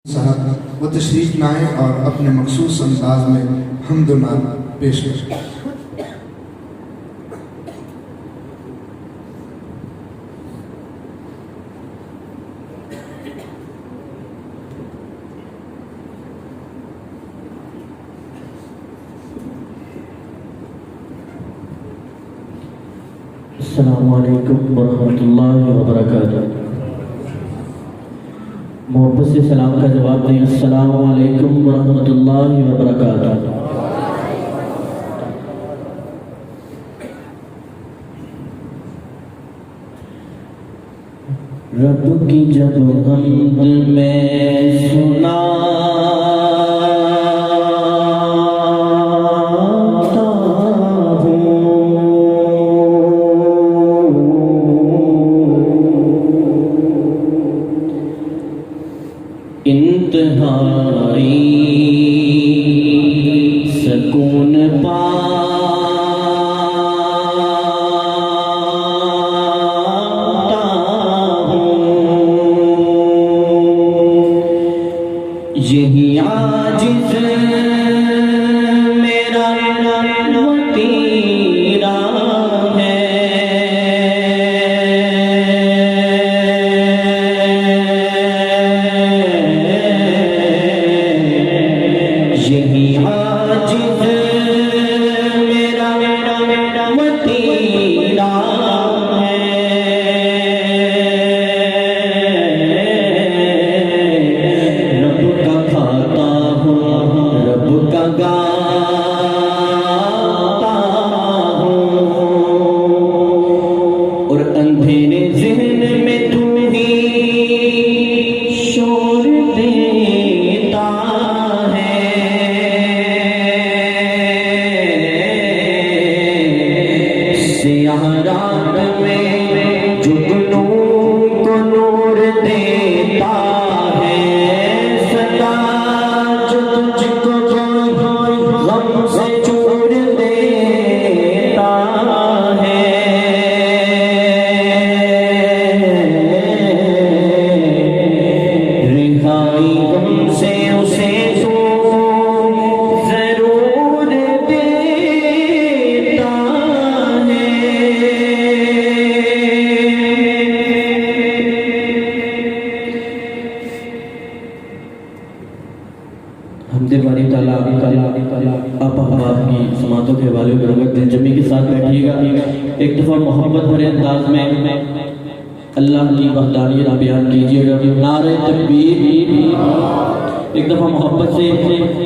साहब वो तशरीफ लाएँ और अपने मखसूस अंदाज में हम्द व नात पेश करें। अस्सलामु अलैकुम वरहमतुल्लाहि वबरकातुहू। मोहब्बत से सलाम का जवाब दें। अस्सलामु अलैकुम वरहमतुल्लाहि वबरकातुहू। रब की जब हम्द में सुना इंतहाई सकून पाता हूँ, यही आजिज़ मेरा वतीरा है। आपकी समातों के हवाले करूँगा। दिलजमी के साथ बैठिएगा। एक दफ़ा मोहब्बत भरे अंदाज में अल्लाह की वहदानियत बयान कीजिएगा। नारे तकबीर। एक दफ़ा मोहब्बत से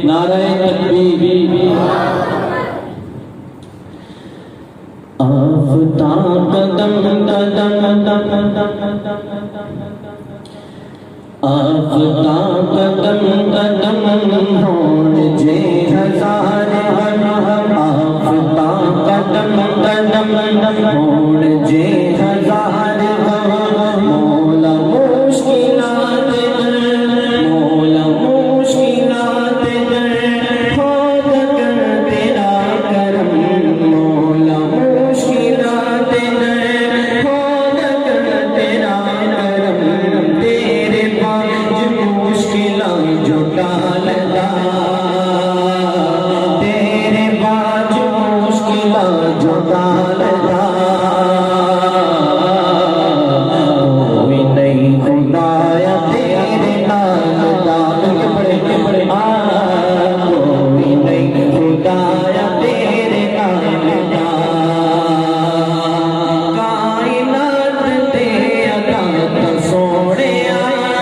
नारे तकबीर। आफ़ताब कदम कदम आफ़ताब कदम कदम होड़ जे हजार आफ़ताब कदम कदम होड़ जे हजार मौला मुश्किलात मौला मुश्किलात खोद कर तेरा करम मौला मुश्किलात खोद कर तेरा करम तेरे पास मुश्किलां जो टालदा तेरे पास मुश्किलां जो टालदा कोई नहीं खुदाया तेरे नाल डाल के बड़े कोई नहीं खुदाया तेरे नाल कायनात ते अदालत सोने आया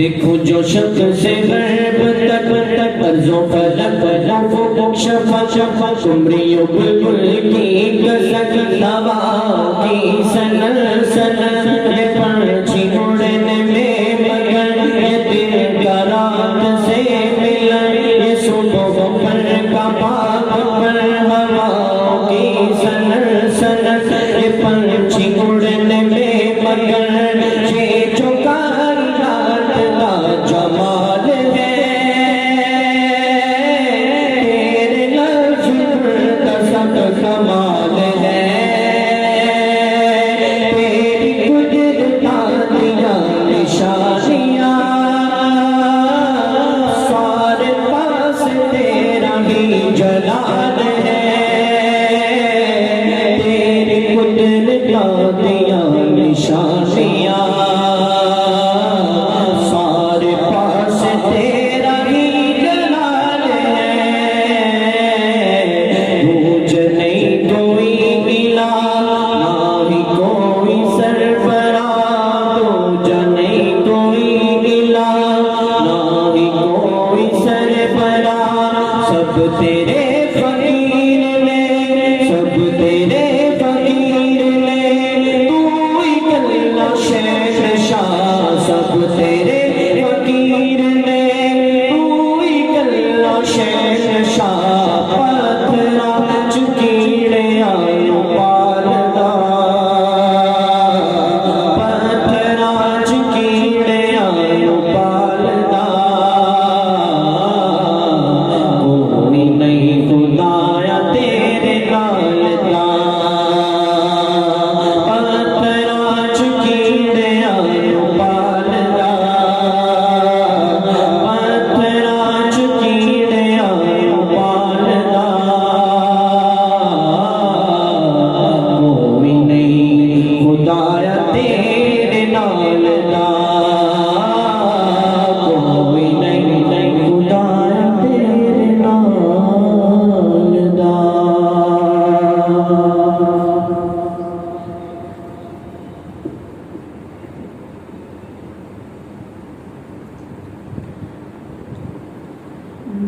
देखो जो शक से गैब तक अर्ज़ो फलक नफ़ शफ़ा कुमरियो बुलबुल की गज़ल हवा की सनन सनन ये पंछी उड़ने में मगन ये दिन का रात से मिलन ये सुबह पर का बाग पर हवा की सनन सनन ये पंछी उड़ने में मगन ये चौका जमाल है तेरे लफ्ज़ का सब कमाल है तेरी कुदरत दिया निशानियाँ सारे पास तेरा ही जलाल है तेरी कुदरत दिया निशानियाँ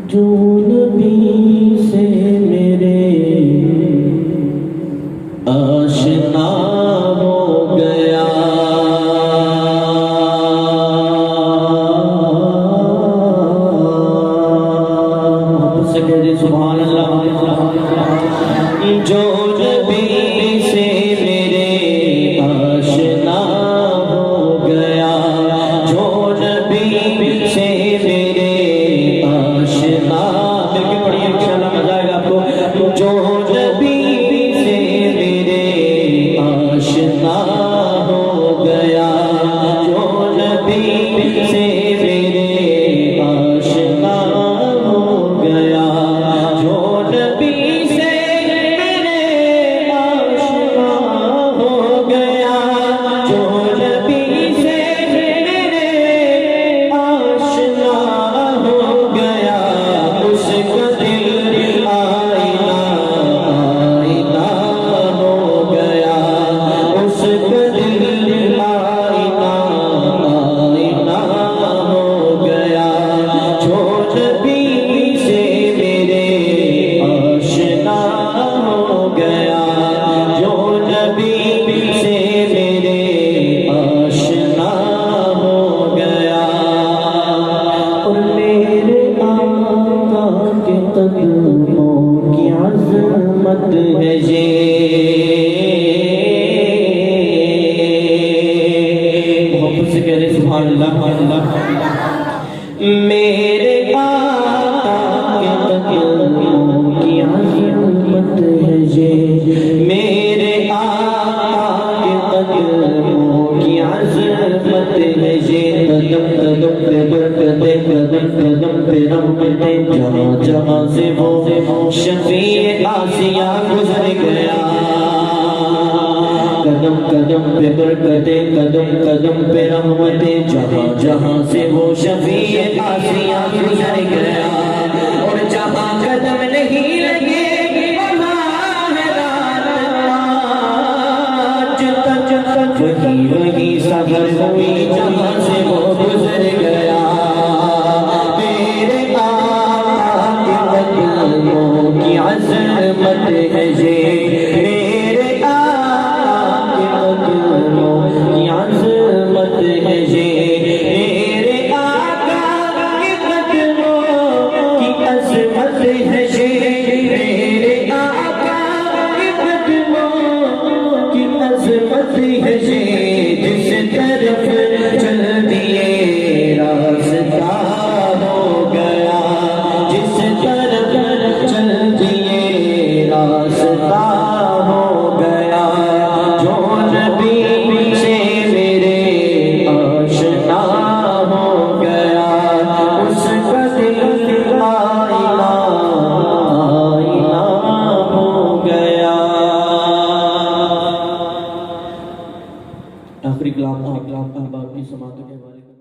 जो नबी से मेरे आशना हो गया से कह सुभान अल्लाह जो नबी से मेरे आशना हो गया जो नबी से मेरे आशना देखिए पढ़िए इंशाल्लाह मजा आएगा आपको जो नबी से मेरे आशना हो गया जो नबी से मेरे आशना हो गया जो नबी से मेरे आशना हो गया जो नबी से मेरे आशना हो गया उसका दिल आईना आईना हो गया उसका दिल आईना आईना हो गया जो नबी से मेरे आशना हो गया जो नबी से मेरे आशना हो गया और मेरे आका के कदमों की अज़मत है ये मोहब्बत से कह रहे सुभान अल्लाह मेरे आका के कदमों की अज़मत है ये मेरे आका के कदमों की अज़मत है ये कदम कदम पे बरकते कदम कदम पे रहमते जहाँ जहाँ से वो शफ़ीए आसिया गुजर गया कदम कदम पे बरकते कदम कदम पे रहमते जहाँ जहाँ से वो शफ़ीए आसिया गुजर गया और जहाँ कदम नहीं लगे वहाँ है रात तक वही वही सफर हुई जहाँ से वो गुजर गया अहबाब की समातों के हवाले